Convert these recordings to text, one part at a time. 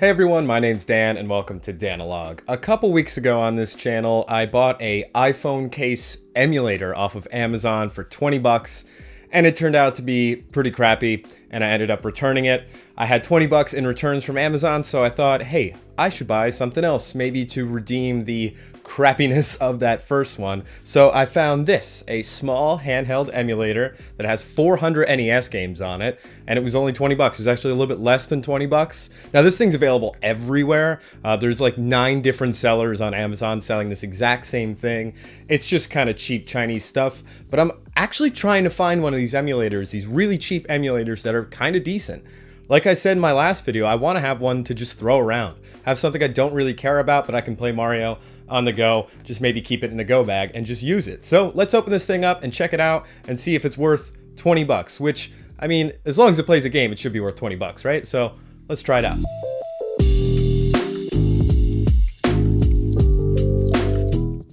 Hey everyone, my name's Dan and welcome to DANALOGUE. A couple weeks ago on this channel, I bought a iPhone case emulator off of Amazon for 20 bucks, and it turned out to be pretty crappy, and I ended up returning it. I had 20 bucks in returns from Amazon, so I thought, hey, I should buy something else, maybe to redeem the crappiness of that first one. So I found this, a small handheld emulator that has 400 NES games on it, and it was only 20 bucks. It was actually a little bit less than 20 bucks. Now this thing's available everywhere. There's like 9 different sellers on Amazon selling this exact same thing. It's just kind of cheap Chinese stuff, but I'm actually trying to find one of these emulators, these really cheap emulators that are kind of decent. Like I said in my last video, I want to have one to just throw around. Have something I don't really care about, but I can play Mario on the go, just maybe keep it in a go bag and just use it. So let's open this thing up and check it out and see if it's worth 20 bucks, which, I mean, as long as it plays a game, it should be worth 20 bucks, right? So let's try it out.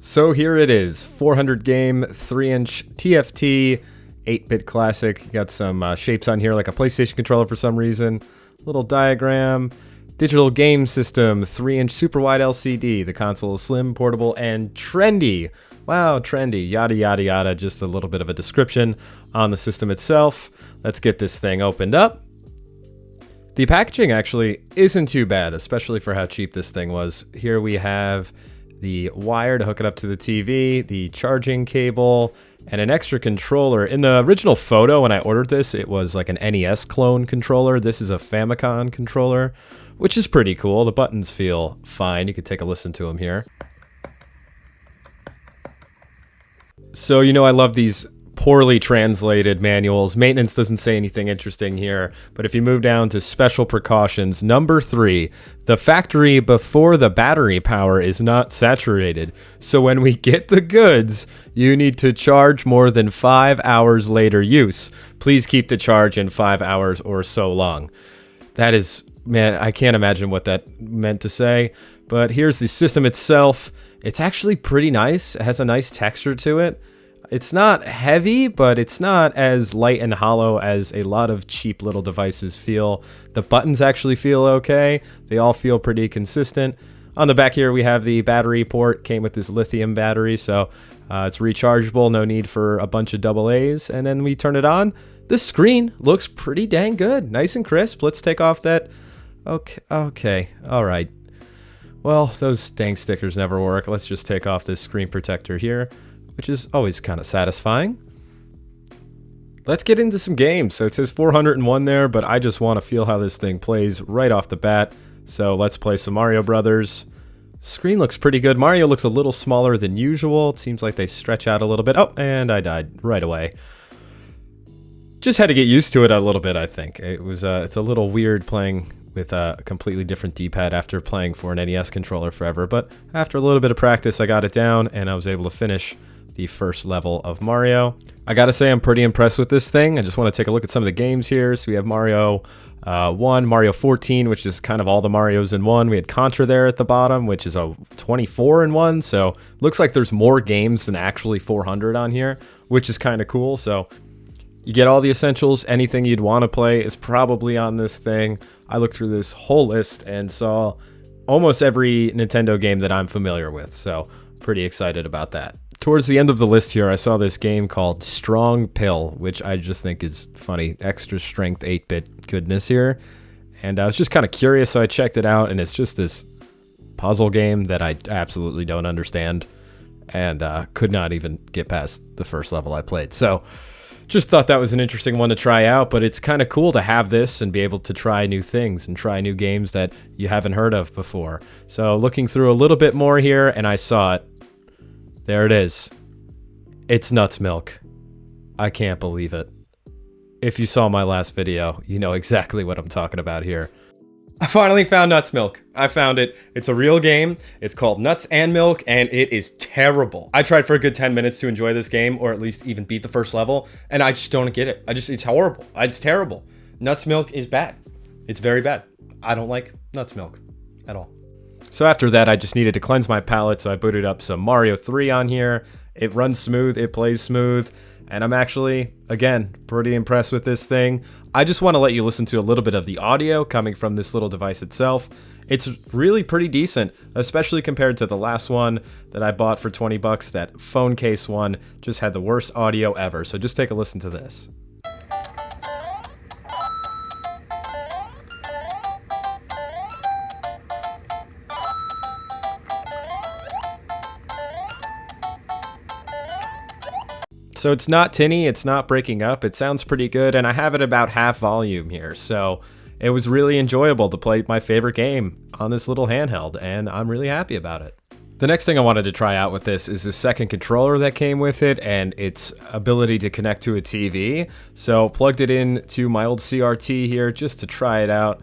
So here it is, 400 game, 3-inch TFT, 8-bit classic. You got some shapes on here like a PlayStation controller for some reason. Little diagram. Digital game system, 3-inch super wide LCD. The console is slim, portable, and trendy. Wow, trendy. Yada, yada, yada. Just a little bit of a description on the system itself. Let's get this thing opened up. The packaging actually isn't too bad, especially for how cheap this thing was. Here we have the wire to hook it up to the TV, the charging cable, and an extra controller. In the original photo when I ordered this, it was like an NES clone controller. This is a Famicom controller, which is pretty cool. The buttons feel fine. You could take a listen to them here. So, you know, I love these poorly translated manuals. Maintenance doesn't say anything interesting here, but if you move down to special precautions, number 3, the factory before the battery power is not saturated. So when we get the goods, you need to charge more than 5 hours later use. Please keep the charge in 5 hours or so long. That is, man, I can't imagine what that meant to say, but here's the system itself. It's actually pretty nice. It has a nice texture to it. It's not heavy, but it's not as light and hollow as a lot of cheap little devices feel. The buttons actually feel okay. They all feel pretty consistent. On the back here, we have the battery port. Came with this lithium battery, so it's rechargeable. No need for a bunch of AA's. And then we turn it on. The screen looks pretty dang good. Nice and crisp. Let's take off that. Okay. All right. Well, those dang stickers never work. Let's just take off this screen protector here, which is always kind of satisfying. Let's get into some games. So it says 401 there, but I just want to feel how this thing plays right off the bat. So let's play some Mario Brothers. Screen looks pretty good. Mario looks a little smaller than usual. It seems like they stretch out a little bit. Oh, and I died right away. Just had to get used to it a little bit, I think. It's a little weird playing with a completely different D-pad after playing for an NES controller forever, but after a little bit of practice, I got it down and I was able to finish the first level of Mario. I gotta say I'm pretty impressed with this thing. I just want to take a look at some of the games here. So we have Mario 1, Mario 14, which is kind of all the Marios in one. We had Contra there at the bottom, which is a 24 in one. So looks like there's more games than actually 400 on here, which is kind of cool. So you get all the essentials. Anything you'd want to play is probably on this thing. I looked through this whole list and saw almost every Nintendo game that I'm familiar with. So pretty excited about that. Towards the end of the list here, I saw this game called Strong Pill, which I just think is funny. Extra strength 8-bit goodness here. And I was just kind of curious, so I checked it out, and it's just this puzzle game that I absolutely don't understand and could not even get past the first level I played. So just thought that was an interesting one to try out, but it's kind of cool to have this and be able to try new things and try new games that you haven't heard of before. So looking through a little bit more here, and I saw it. There it is. It's Nuts Milk. I can't believe it. If you saw my last video, you know exactly what I'm talking about here. I finally found Nuts Milk. I found it. It's a real game. It's called Nuts and Milk, and it is terrible. I tried for a good 10 minutes to enjoy this game, or at least even beat the first level, and I just don't get it. It's horrible. It's terrible. Nuts Milk is bad. It's very bad. I don't like Nuts Milk at all. So after that, I just needed to cleanse my palate, so I booted up some Mario 3 on here. It runs smooth, it plays smooth, and I'm actually, again, pretty impressed with this thing. I just want to let you listen to a little bit of the audio coming from this little device itself. It's really pretty decent, especially compared to the last one that I bought for 20 bucks. That phone case one just had the worst audio ever. So just take a listen to this. So it's not tinny, it's not breaking up, it sounds pretty good, and I have it about half volume here, so it was really enjoyable to play my favorite game on this little handheld, and I'm really happy about it. The next thing I wanted to try out with this is the second controller that came with it and its ability to connect to a TV. So plugged it in to my old CRT here just to try it out.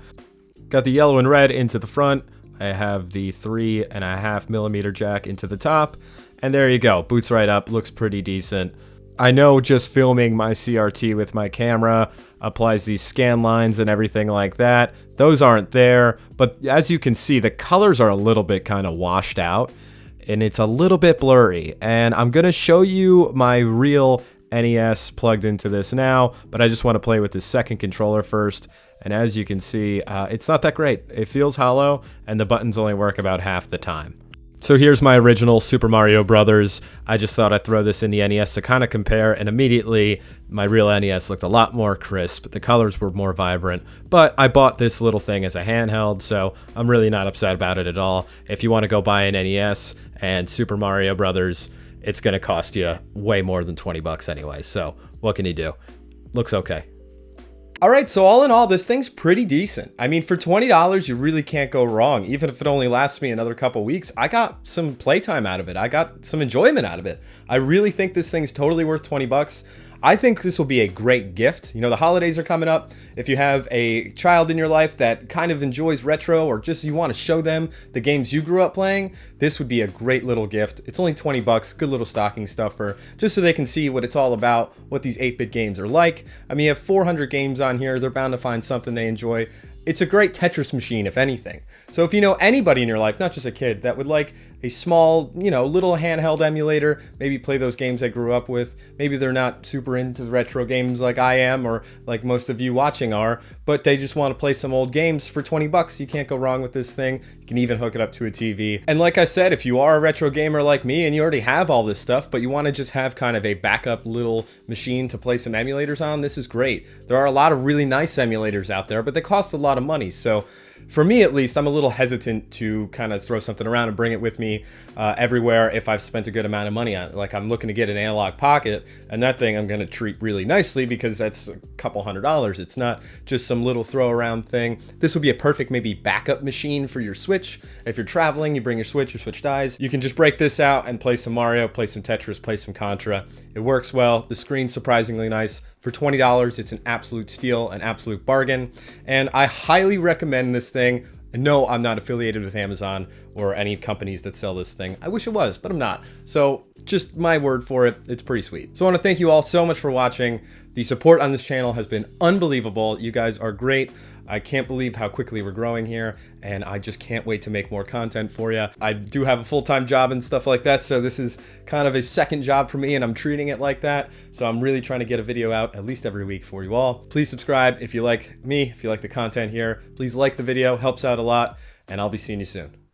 Got the yellow and red into the front. I have the 3.5mm jack into the top, and there you go, boots right up, looks pretty decent. I know just filming my CRT with my camera applies these scan lines and everything like that. Those aren't there, but as you can see, the colors are a little bit kind of washed out, and it's a little bit blurry. And I'm gonna show you my real NES plugged into this now, but I just want to play with the second controller first. And as you can see, it's not that great. It feels hollow, and the buttons only work about half the time. So here's my original Super Mario Brothers. I just thought I'd throw this in the NES to kind of compare, and immediately my real NES looked a lot more crisp. The colors were more vibrant, but I bought this little thing as a handheld, so I'm really not upset about it at all. If you want to go buy an NES and Super Mario Brothers, it's going to cost you way more than 20 bucks anyway, so what can you do? Looks okay. All right, so all in all, this thing's pretty decent. I mean, for $20, you really can't go wrong. Even if it only lasts me another couple weeks, I got some playtime out of it. I got some enjoyment out of it. I really think this thing's totally worth 20 bucks. I think this will be a great gift. You know, the holidays are coming up. If you have a child in your life that kind of enjoys retro, or just you want to show them the games you grew up playing, this would be a great little gift. It's only 20 bucks, good little stocking stuffer, just so they can see what it's all about, what these 8-bit games are like. I mean, you have 400 games on here. They're bound to find something they enjoy. It's a great Tetris machine, if anything. So if you know anybody in your life, not just a kid, that would like a small, you know, little handheld emulator, maybe play those games they grew up with. Maybe they're not super into retro games like I am, or like most of you watching are, but they just want to play some old games for 20 bucks. You can't go wrong with this thing. You can even hook it up to a TV. And like I said, if you are a retro gamer like me and you already have all this stuff, but you want to just have kind of a backup little machine to play some emulators on, this is great. There are a lot of really nice emulators out there, but they cost a lot of money. So for me, at least, I'm a little hesitant to kind of throw something around and bring it with me everywhere if I've spent a good amount of money on it. Like, I'm looking to get an analog pocket, and that thing I'm going to treat really nicely because that's a couple $100. It's not just some little throw around thing. This would be a perfect maybe backup machine for your Switch. If you're traveling, you bring your Switch dies, you can just break this out and play some Mario, play some Tetris, play some Contra. It works well. The screen's surprisingly nice. For $20, it's an absolute steal, an absolute bargain, and I highly recommend this thing. No, I'm not affiliated with Amazon or any companies that sell this thing. I wish it was, but I'm not. So just my word for it, it's pretty sweet. So I want to thank you all so much for watching. The support on this channel has been unbelievable. You guys are great. I can't believe how quickly we're growing here, and I just can't wait to make more content for you. I do have a full-time job and stuff like that, so this is kind of a second job for me, and I'm treating it like that. So I'm really trying to get a video out at least every week for you all. Please subscribe if you like me, if you like the content here. Please like the video, helps out a lot, and I'll be seeing you soon.